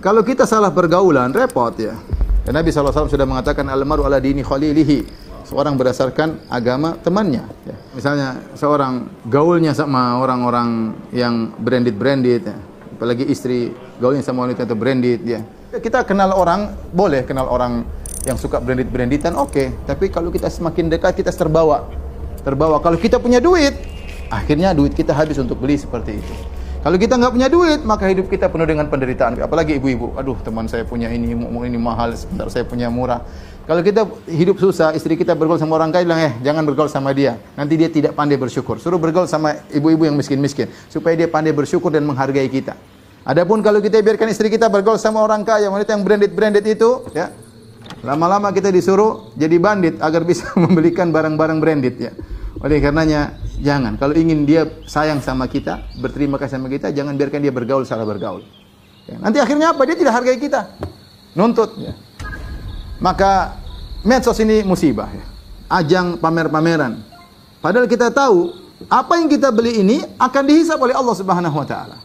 Kalau kita salah pergaulan, repot ya. Dan Nabi SAW sudah mengatakan al-maru ala dini khalilihi. Seorang berdasarkan agama temannya. Ya. Misalnya seorang gaulnya sama orang-orang yang branded, ya. Apalagi istri gaulnya sama wanita itu branded, ya. Kita kenal orang, boleh kenal orang yang suka branditan, oke. Tapi kalau kita semakin dekat, kita terbawa. Kalau kita punya duit, akhirnya duit kita habis untuk beli seperti itu. Kalau kita nggak punya duit, maka hidup kita penuh dengan penderitaan. Apalagi ibu-ibu, aduh teman saya punya ini mahal, sebentar saya punya murah. Kalau kita hidup susah, istri kita bergaul sama orang kaya, bilang jangan bergaul sama dia. Nanti dia tidak pandai bersyukur. Suruh bergaul sama ibu-ibu yang miskin-miskin, supaya dia pandai bersyukur dan menghargai kita. Adapun kalau kita biarkan istri kita bergaul sama orang kaya, wanita yang branded itu, ya, lama-lama kita disuruh jadi bandit agar bisa membelikan barang-barang branded, ya. Oleh karenanya, jangan. Kalau ingin dia sayang sama kita, berterima kasih sama kita, jangan biarkan dia bergaul salah bergaul. Ya. Nanti akhirnya apa? Dia tidak hargai kita. Nuntut. Ya. Maka medsos ini musibah. Ya. Ajang pamer-pameran. Padahal kita tahu, apa yang kita beli ini akan dihisab oleh Allah Subhanahu Wa Taala.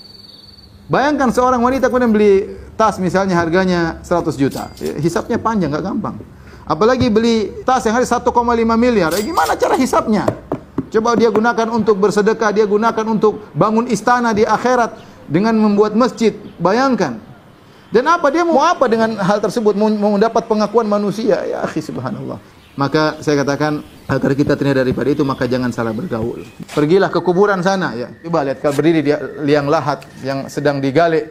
Bayangkan seorang wanita kemudian beli tas misalnya harganya 100 juta. Ya, hisabnya panjang, nggak gampang. Apalagi beli tas yang harga 1,5 miliar. Gimana cara hisabnya? Coba dia gunakan untuk bersedekah, dia gunakan untuk bangun istana di akhirat dengan membuat masjid. Bayangkan. Dan apa dia mau apa dengan hal tersebut? Mau mendapat pengakuan manusia. Ya akhi subhanallah. Maka saya katakan agar kita terhindar daripada itu, maka jangan salah bergaul. Pergilah ke kuburan sana, ya. Coba lihat kalau berdiri di liang lahat yang sedang digali.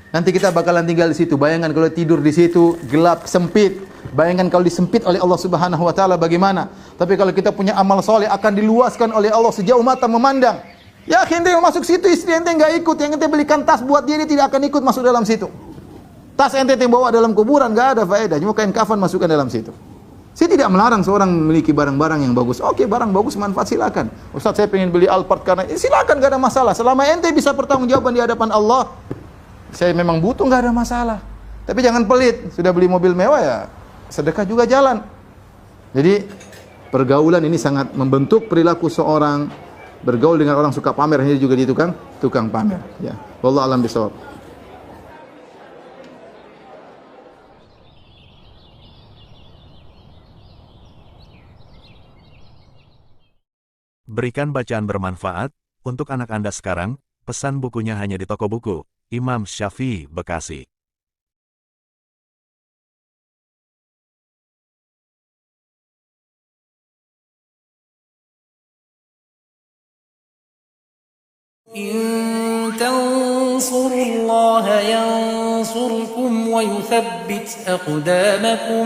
Nanti kita bakalan tinggal di situ. Bayangkan kalau tidur di situ gelap, sempit. Bayangkan kalau disempit oleh Allah Subhanahu Wa Taala bagaimana? Tapi kalau kita punya amal soleh akan diluaskan oleh Allah sejauh mata memandang. Ya, ente yang masuk situ istri ente enggak ikut, yang ente belikan tas buat dia tidak akan ikut masuk dalam situ. Tas ente yang bawa dalam kuburan enggak ada faedah, cuma kain kafan masukkan dalam situ. Saya tidak melarang seorang memiliki barang-barang yang bagus. Oke, barang bagus manfaat silakan. Ustaz saya pengen beli Alphard karena silakan enggak ada masalah. Selama ente bisa pertanggungjawaban di hadapan Allah, saya memang butuh enggak ada masalah. Tapi jangan pelit, sudah beli mobil mewah ya sedekah juga jalan. Jadi pergaulan ini sangat membentuk perilaku seorang. Bergaul dengan orang suka pamer, ini juga di tukang pamer. Ya, wallahu a'lam bishawab. Berikan bacaan bermanfaat untuk anak Anda sekarang. Pesan bukunya hanya di toko buku Imam Syafi'i, Bekasi. إن تنصروا الله ينصركم ويثبت أقدامكم